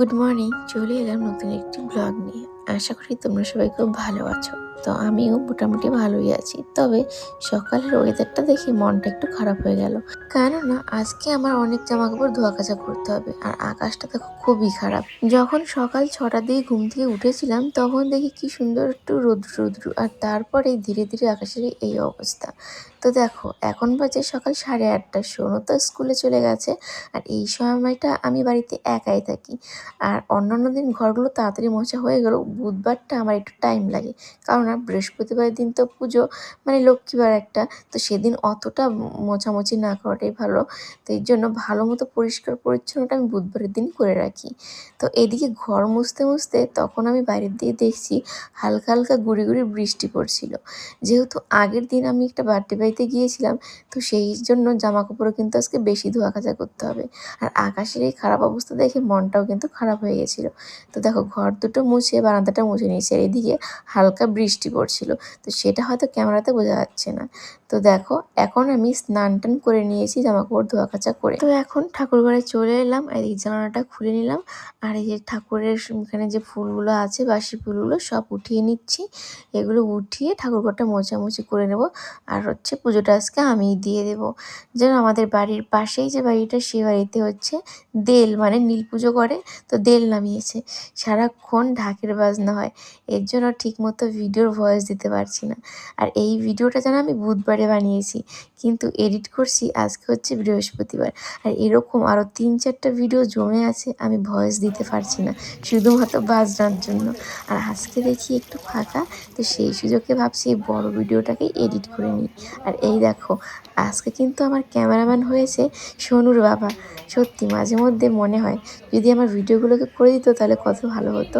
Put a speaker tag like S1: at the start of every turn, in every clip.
S1: Good morning. চলে এলাম নতুন একটি ব্লগ নিয়ে। আশা করি তোমরা সবাই খুব ভালো আছো। তো আমিও মোটামুটি ভালোই আছি। তবে সকালের ওয়েদারটা দেখে মনটা একটু খারাপ হয়ে গেল। কেননা আজকে আমার অনেক জামাকাপড় ধোয়া কাচা করতে হবে। আর আকাশটা দেখো খুবই খারাপ। যখন সকাল 6টার দিকে ঘুম থেকে উঠেছিলাম তখন দেখি কি সুন্দর একটু রৌদ্র রৌদ্র, আর তারপরে ধীরে ধীরে আকাশের এই অবস্থা। তো দেখো এখন বাজে সকাল 8:30। সোনু তো স্কুলে চলে গেছে। আর এই সময়টা আমি বাড়িতে একাই থাকি। আর অন্যান্য দিন ঘরগুলো তাড়াতাড়ি মোছা হয়ে গেলেও বুধবারটা আমার একটু টাইম লাগে। কারণ বৃহস্পতিবারের দিন তো পুজো, মানে লক্ষ্মীবার একটা। তো সেদিন অতটা মোছামুছি না করাটাই ভালো। তো এর জন্য ভালো মতো পরিষ্কার পরিচ্ছন্নটা আমি বুধবারের দিন করে রাখি। তো এদিকে ঘর মুছতে মুছতে তখন আমি বাইরের দিকে দেখছি হালকা হালকা গুড়ি গুড়ি বৃষ্টি পড়ছিল। যেহেতু আগের দিন আমি একটা বার্থডে বাড়িতে গিয়েছিলাম, তো সেই জন্য জামা কাপড়ও কিন্তু আজকে বেশি ধোয়া কাচা করতে হবে। আর আকাশের এই খারাপ অবস্থা দেখে মনটাও কিন্তু খারাপ হয়ে গেছিলো। তো দেখো ঘর দুটো মুছে বারান্দাটা মুছে নিয়েছি, আর এদিকে হালকা বৃষ্টি পড়ছিল। তো সেটা হয়তো ক্যামেরাতে বোঝা যাচ্ছে না। তো দেখো এখন আমি স্নান টান করে নিয়েছি জামা কাপড় ধোয়া কাচা করে। তো এখন ঠাকুর ঘরে চলে এলাম, আর এই জানালাটা খুলে নিলাম। আর এই যে ঠাকুরের এখানে যে ফুলগুলো আছে, বাসি ফুলগুলো সব উঠিয়ে নিচ্ছি। এগুলো উঠিয়ে ঠাকুর ঘরটা মোছামুছি করে নেব। আর পুজোটা আজকে আমিই দিয়ে দেবো। যেন আমাদের বাড়ির পাশেই যে বাড়িটা, সে বাড়িতে দেল মানে নীল পুজো করে। তো দেল নামিয়েছে, সারাক্ষণ ঢাকের বাজনা হয়। এর জন্য ঠিকমতো ভিডিওর ভয়েস দিতে পারছি না। আর এই ভিডিওটা যেন আমি বুধবারে বানিয়েছি, কিন্তু এডিট করছি আজকে বৃহস্পতিবার। আর এরকম আরও 3-4টা ভিডিও জমে আছে, আমি ভয়েস দিতে পারছি না শুধুমাত্র বাজনার জন্য। আর আজকে দেখি একটু ফাঁকা, তো সেই সুযোগে ভাবছি এই বড় ভিডিওটাকে এডিট করে নিই। আর এই দেখো আজকে কিন্তু আমার ক্যামেরাম্যান হয়েছে সোনুর বাবা। সত্যি মাঝে মধ্যে মনে হয় যদি আমার ভিডিওগুলোকে করে দিত তাহলে কত ভালো হতো।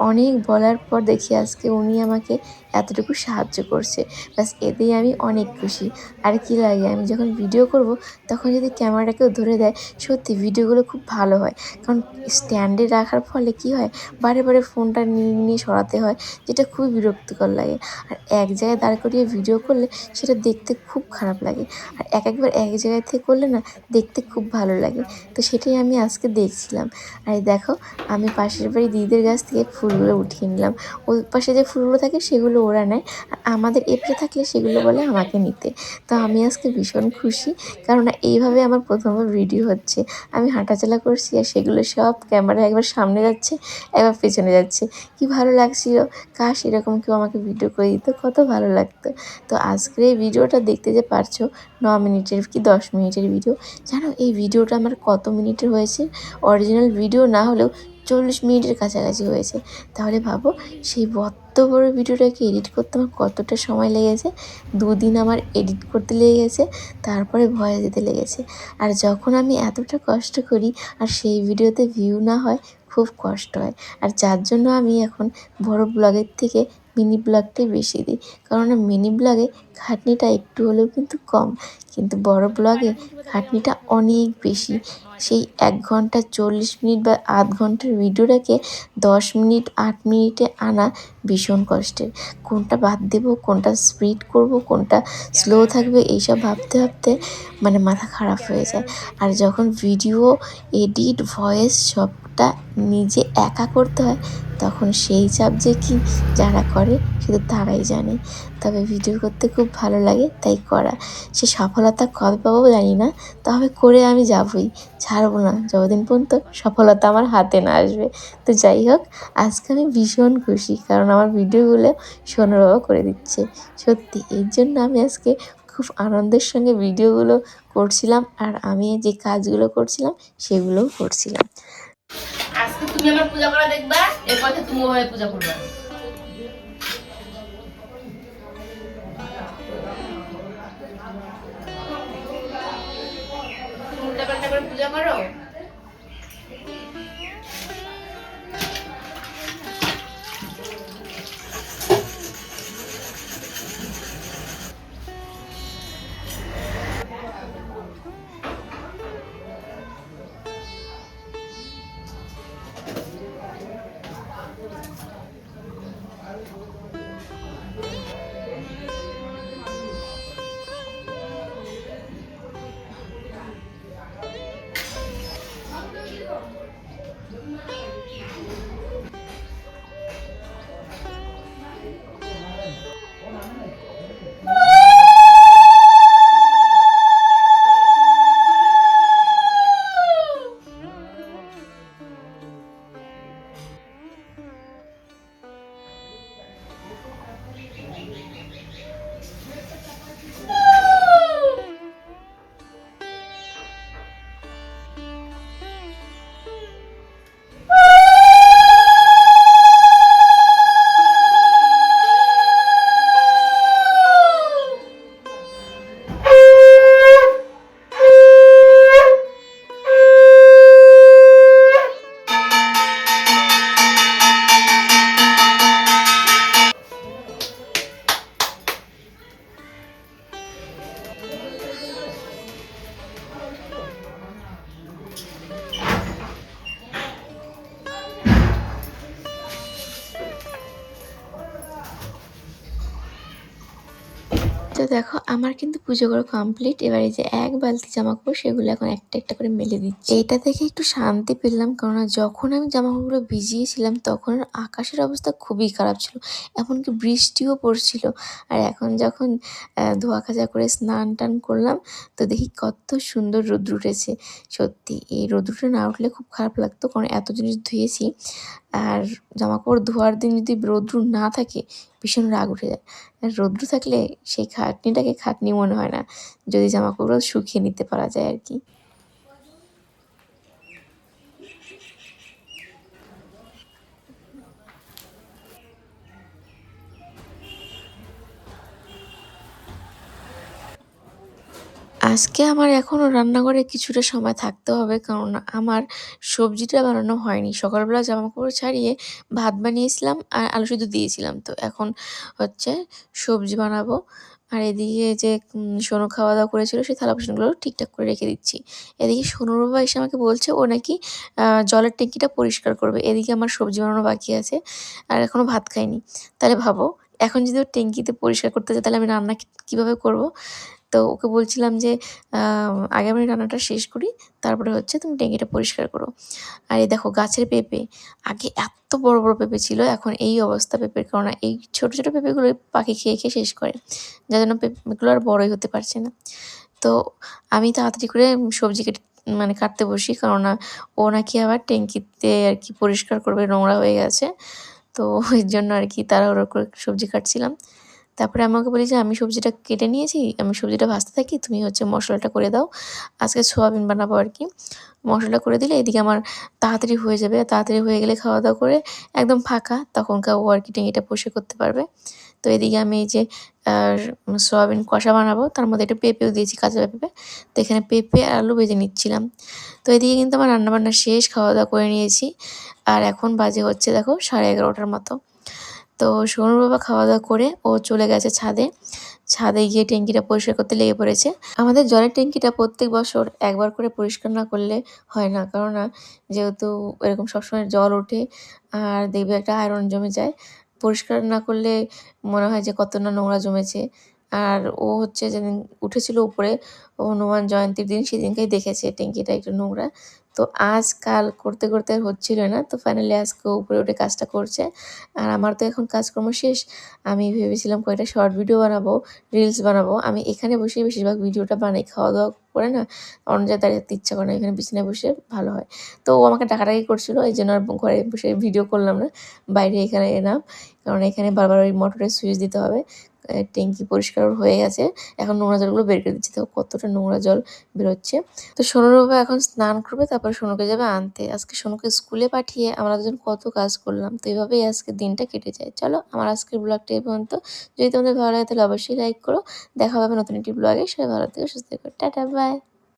S1: অনেক বলার পর দেখি আজকে উনি আমাকে এতটুকু সাহায্য করছে। ব্যাস এতেই আমি অনেক খুশি। আর কি লাগে, আমি যখন ভিডিও করব তখন যদি ক্যামেরাটাকেও ধরে দেয়, সত্যি ভিডিওগুলো খুব ভালো হয়। কারণ স্ট্যান্ডে রাখার ফলে কি হয়, বারে বারে ফোনটা নিয়ে নিয়ে সরাতে হয়, যেটা খুবই বিরক্তিকর লাগে। আর এক জায়গায় দাঁড় করিয়ে ভিডিও করলে সেটা দেখতে খুব খারাপ লাগে। আর একবার এক জায়গায় থেকে করলে না, দেখতে খুব ভালো লাগে। তো সেটাই আমি আজকে দেখছিলাম। আর এই দেখো আমি পাশের বাড়ি দিদিদের কাছ থেকে ফুলগুলো উঠিয়ে নিলাম। ওই পাশে যে ফুলগুলো থাকে সেগুলো ওরা নেয়, আর আমাদের এপাশে থাকলে সেগুলো বলে আমাকে নিতে। তো আমি আজকে ভীষণ খুশি, কারণ এইভাবে আমার প্রথমবার ভিডিও হচ্ছে। আমি হাঁটাচলা করছি আর সেগুলো সব ক্যামেরা একবার সামনে যাচ্ছে, একবার পেছনে যাচ্ছে। কি ভালো লাগছিল। কাশ এরকম কেউ আমাকে ভিডিও করে দিত, কত ভালো লাগতো। তো আজকের এই ভিডিওটা দেখতে যে পারছো, 9 মিনিটের কি 10 মিনিটের ভিডিও। জানো এই ভিডিওটা আমার কত মিনিটের হয়েছে? অরিজিনাল ভিডিও না হলেও 40 মিনিটের কাছাকাছি হয়েছে। তাহলে ভাবো সেই বড্ড বড় ভিডিওটাকে এডিট করতে আমার কতটা সময় লেগেছে। 2 দিন আমার এডিট করতে লেগে গেছে, তারপরে ভয়েস দিতে লেগেছে। আর যখন আমি এতটা কষ্ট করি আর সেই ভিডিওতে ভিউ না হয়, খুব কষ্ট হয়। আর যার জন্য আমি এখন বড় ব্লগের থেকে মিনি ব্লগটাই বেশি দিই। কারণ মিনি ব্লগে খাটনিটা একটু হলেও কিন্তু কম, কিন্তু বড় ব্লগে খাটনিটা অনেক বেশি। সেই 1 ঘন্টা 40 মিনিট বা আধ ঘন্টার ভিডিওটাকে 10 মিনিট 8 মিনিটে আনা ভীষণ কষ্টের। কোনটা বাদ দেবো, কোনটা স্পিড করব, কোনটা স্লো থাকবে, এইসব ভাবতে ভাবতে মানে মাথা খারাপ হয়ে যায়। আর যখন ভিডিও এডিট ভয়েস সবটা নিজে একা করতে হয়, তখন সেই চাপ যে কি যারা করে শুধু তারাই জানে। তবে ভিডিও করতে খুব ভালো লাগে, তাই করা। সে সফলতা কবে পাবো জানি না, তবে করে আমি যাবই, ছাড়বো না যতদিন পর্যন্ত সফলতা আমার হাতে না আসবে। তো যাই হোক, আজকে আমি ভীষণ খুশি, কারণ আমার ভিডিওগুলো সোনুর বাবা করে দিচ্ছে। সত্যি এর জন্য আমি আজকে খুব আনন্দের সঙ্গে ভিডিওগুলো করছিলাম, আর আমি যে কাজগুলো করছিলাম সেগুলোও করছিলাম।
S2: আজকে তুমি আমার পূজা করা দেখবা, এরপর তুমি ওভাবে পূজা করবে। উল্টা পাল্টা করে পূজা করো।
S1: তো দেখো আমার কিন্তু পুজো করা কমপ্লিট। এবার এই যে এক বালতি জামাকাপড় সেগুলো এখন একটা একটা করে মেলে দিচ্ছি। এইটা দেখে একটু শান্তি পেলাম, কারণ যখন আমি জামাকাপড়গুলো ভিজিয়েছিলাম তখন আকাশের অবস্থা খুবই খারাপ ছিল, এমনকি বৃষ্টিও পড়ছিল। আর এখন যখন ধোয়া কাচা করে স্নান টান করলাম তো দেখি কত সুন্দর রোদ্র উঠেছে। সত্যি এই রোদ্রুটা না উঠলে খুব খারাপ লাগতো, কারণ এত জিনিস ধুয়েছি। আর জামাকাপড় ধোয়ার দিন যদি রৌদ্র না থাকে ভীষণ রাগ উঠে যায়। আর রৌদ্র থাকলে সেই খাটনিটাকে খাটনি মনে হয় না, যদি জামাকাপড়গুলো শুকিয়ে নিতে পারা যায় আর কি। আজকে আমার এখনও রান্নাঘরে কিছুটা সময় থাকতে হবে, কারণ আমার সবজিটা বানানো হয়নি। সকালবেলা জামাকাপড় ছাড়িয়ে ভাত বানিয়েছিলাম আর আলু সিদ্ধ দিয়েছিলাম। তো এখন হচ্ছে সবজি বানাবো। আর এদিকে যে সোনু খাওয়া দাওয়া করেছিল সেই থালা বাসনগুলো ঠিকঠাক করে রেখে দিচ্ছি। এদিকে সোনুর বাবা এসে আমাকে বলছে ও নাকি জলের ট্যাঙ্কিটা পরিষ্কার করবে। এদিকে আমার সবজি বানানো বাকি আছে আর এখনও ভাত খাইনি। তাহলে ভাবো, এখন যদি ও ট্যাঙ্কিতে পরিষ্কার করতে যায় তাহলে আমি রান্না কীভাবে করবো? তো ওকে বলছিলাম যে আগে আমি রান্নাটা শেষ করি, তারপরে হচ্ছে তুমি ট্যাঙ্কিটা পরিষ্কার করো। আর এই দেখো গাছের পেঁপে, আগে এত বড় বড় পেঁপে ছিল, এখন এই অবস্থা পেঁপের, কারণ এই ছোট ছোট পেঁপেগুলো পাখি খেয়ে খেয়ে শেষ করে, যার জন্য পেঁপেগুলো আর বড়ই হতে পারছে না। তো আমি তাড়াতাড়ি করে সবজি কেটে মানে কাটতে বসি, কারণ ও নাকি আবার ট্যাঙ্কিতে আর কি পরিষ্কার করবে, নোংরা হয়ে গেছে। তো এর জন্য আর কি তাড়াহুড়ো করে সবজি কাটছিলাম। তারপরে আমি ওকে বলি যে আমি সবজিটা কেটে নিয়েছি, আমি সবজিটা ভাজতে থাকি, তুমি হচ্ছে মশলাটা করে দাও। আজকে সোয়াবিন বানাবো আর কি। মশলাটা করে দিলে এদিকে আমার তাড়াতাড়ি হয়ে যাবে। তাড়াতাড়ি হয়ে গেলে খাওয়া দাওয়া করে একদম ফাঁকা, তখনকার ও আর কি ট্যাঙ্কিটা পরিষ্কার করতে পারবে। তো এদিকে আমি এই যে সয়াবিন কষা বানাবো, তার মধ্যে একটু পেঁপেও দিয়েছি, কাঁচা পেঁপে। তো এখানে পেঁপে আর আলু ভেজে নিচ্ছিলাম। তো এদিকে কিন্তু আমার রান্নাবান্না শেষ, খাওয়া দাওয়া করে নিয়েছি। আর এখন বাজে হচ্ছে দেখো 11:30টার মতো। তো সোনুর বাবা খাওয়া দাওয়া করে ও চলে গেছে ছাদে। ছাদে গিয়ে ট্যাঙ্কিটা পরিষ্কার করতে লেগে পড়েছে। আমাদের জলের ট্যাঙ্কিটা প্রত্যেক বছর একবার করে পরিষ্কার না করলে হয় না, কারণ যেহেতু এরকম সবসময় জল ওঠে আর দেখবে একটা আয়রন জমে যায়। পরিষ্কার না করলে মনে হয় যে কত না নোংরা জমেছে। আর ও হচ্ছে যেদিন উঠেছিল উপরে, ও হনুমান জয়ন্তীর দিন সেদিনকেই দেখেছে ট্যাঙ্কিটা একটু নোংরা। তো আজ কাল করতে করতে আর হচ্ছিল না, তো ফাইনালি আজকে উপরে উঠে কাজটা করছে। আর আমার তো এখন কাজকর্ম শেষ। আমি ভেবেছিলাম কয়েকটা শর্ট ভিডিও বানাবো, রিলস বানাবো। আমি এখানে বসেই বেশিরভাগ ভিডিওটা বানাই, খাওয়া দাওয়া করে না অন্য জায়গায় দাঁড়িয়ে থাকতে ইচ্ছা করে না, এখানে বিছানায় বসে ভালো হয়। তো ও আমাকে ডাকাডাকি করছিল, এই জন্য আর ঘরে বসে ভিডিও করলাম না, বাইরে এখানে এলাম, কারণ এখানে বারবার ওই মোটরের সুইচ দিতে হবে। ট্যাঙ্কি পরিষ্কার হয়ে গেছে, এখন নোংরা জলগুলো বের করে দিচ্ছি, তো কতটা নোংরা জল বেরোচ্ছে। তো সোনুর বাবা এখন স্নান করবে, তারপর সোনুকে যাবে আনতে। আজকে সোনুকে স্কুলে পাঠিয়ে আমরা দুজন কত কাজ করলাম, তো এইভাবেই আজকের দিনটা কেটে যায়। চলো আমার আজকের ব্লগটা এই পর্যন্ত। যদি তোমাদের ভালো লাগে তাহলে অবশ্যই লাইক করো। দেখা হবে নতুন একটি ব্লগে। সবাই ভালো থেকো, সুস্থ থেকো, টাটা বাই।